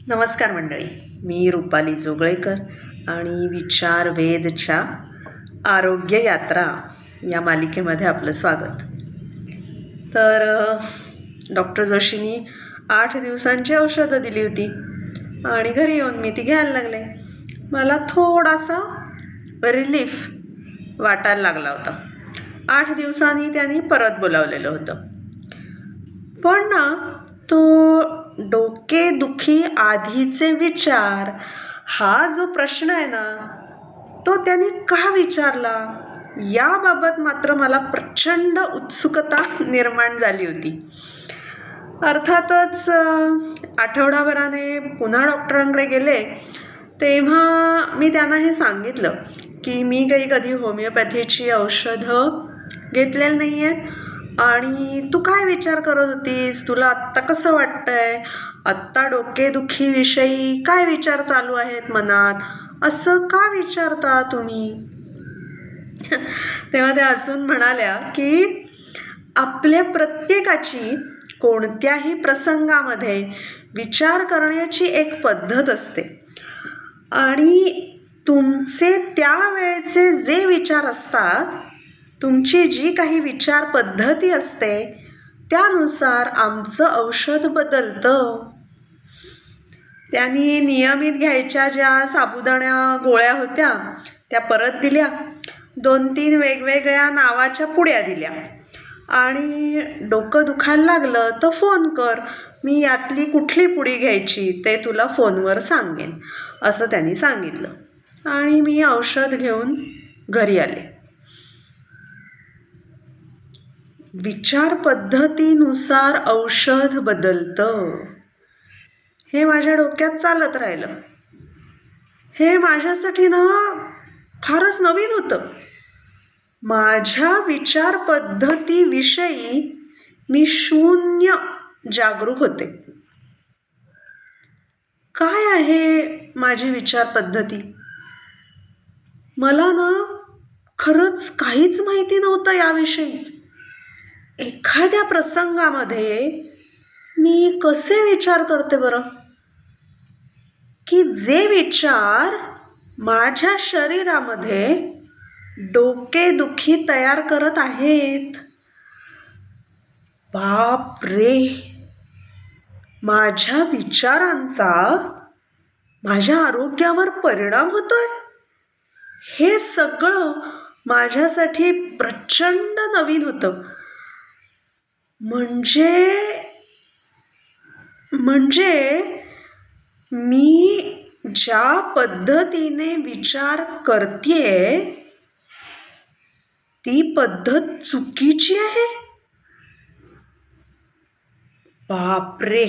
नमस्कार मंडळी, मी रुपाली जोगळेकर आणि विचार वेदच्या आरोग्य यात्रा या मालिकेमध्ये आपलं स्वागत. तर डॉक्टर जोशींनी 8 दिवसांची औषधं दिली होती आणि घरी येऊन मी ती घ्यायला लागले. मला थोडासा रिलीफ वाटायला लागला होता. 8 दिवसांनी त्यांनी परत बोलावलेलं होतं, पण ना तो डोकेदुखी आधीचे विचार हा जो प्रश्न आहे ना, तो त्यांनी का विचारला याबाबत मात्र मला प्रचंड उत्सुकता निर्माण झाली होती. अर्थातच आठवडाभराने पुन्हा डॉक्टरांकडे गेले तेव्हा मी त्यांना हे सांगितलं की मी काही कधी होमिओपॅथीची औषधं घेतलेली नाही आहेत आणि तू काय विचार करत होतीस, तुला आत्ता कसं वाटतंय, आत्ता डोकेदुखीविषयी काय विचार चालू आहेत मनात, असं का विचारता तुम्ही. तेव्हा त्या हसून म्हणाल्या की आपल्या प्रत्येकाची कोणत्याही प्रसंगामध्ये विचार करण्याची एक पद्धत असते आणि तुमचे त्यावेळेचे जे विचार असतात, तुमची जी काही विचार पद्धती असते त्यानुसार आमचं औषध बदलतं. त्यांनी नियमित घ्यायच्या ज्या साबुदाणा गोळ्या होत्या त्या परत दिल्या, 2-3 वेगवेगळ्या नावाच्या पुड्या दिल्या आणि डोकं दुखायला लागलं तर फोन कर, मी यातली कुठली पुडी घ्यायची ते तुला फोनवर सांगेन, असं त्यांनी सांगितलं आणि मी औषध घेऊन घरी आले. विचार पद्धतीनुसार औषध बदलतं हे माझ्या डोक्यात चालत राहिलं. हे माझ्यासाठी ना फारच नवीन होतं. माझ्या विचार पद्धतीविषयी मी शून्य जागरूक होते. काय आहे माझी विचार पद्धती, मला ना खरंच काहीच माहिती नव्हतं याविषयी. एखाद्या प्रसंगामध्ये मी कसे विचार करते बरं, की जे विचार माझ्या शरीरामध्ये डोकेदुखी तयार करत आहेत. बाप रे, माझ्या विचारांचा माझ्या आरोग्यावर परिणाम होतोय, हे सगळं माझ्यासाठी प्रचंड नवीन होतं. म्हणजे मी ज्या पद्धतीने विचार करतेय ती पद्धत चुकीची आहे. बापरे,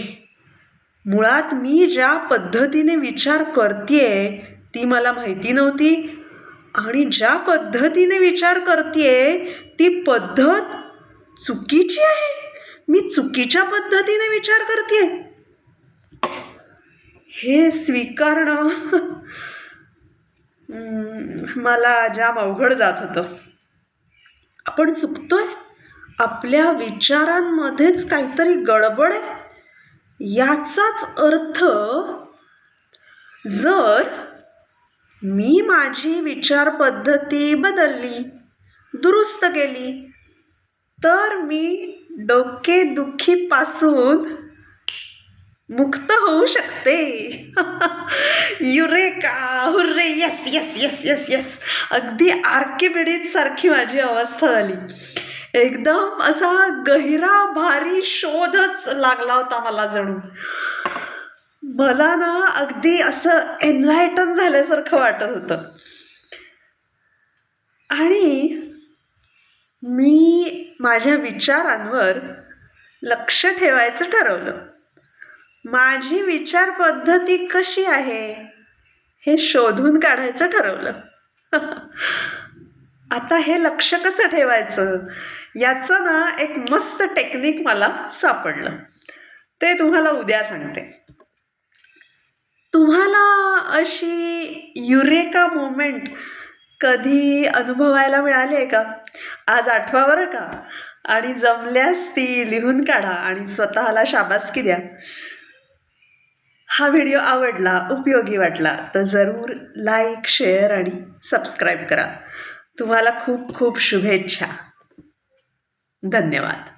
मुळात मी ज्या पद्धतीने विचार करतेय ती मला माहिती नव्हती आणि ज्या पद्धतीने विचार करतेय ती पद्धत चुकीची आहे. मी चुकीच्या पद्धतीने विचार करतेय हे स्वीकारणं मला जाम अवघड जात होतं. आपण चुकतोय, आपल्या विचारांमध्येच काहीतरी गडबड आहे याचाच अर्थ. जर मी माझी विचार पद्धती बदलली, दुरुस्त केली, तर मी डोकेदुखीपासून मुक्त होऊ शकते. Eureka, hurray, yes yes yes yes yes. अगदी आर्किमिडीज सारखी माझी अवस्था झाली. एकदम असा गहिरा भारी शोधच लागला होता मला जणू. मला ना अगदी असं एनलायटन झाल्यासारखं वाटत होतं आणि मी माझ्या विचारांवर लक्ष ठेवायचं ठरवलं. माझी विचार पद्धती कशी आहे हे शोधून काढायचं ठरवलं. आता हे लक्ष कसं ठेवायचं याचं ना एक मस्त टेक्निक मला सापडलं, ते तुम्हाला उद्या सांगते. तुम्हाला अशी युरेका मोमेंट कधी अनुभवायला मिळाली आहे का? आज आठवा बरं का, आणि जमल्यास ती लिहून काढा आणि स्वतःला शाबासकी द्या. हा व्हिडिओ आवडला, उपयोगी वाटला तर जरूर लाईक, शेअर आणि सबस्क्राईब करा. तुम्हाला खूप खूप शुभेच्छा. धन्यवाद.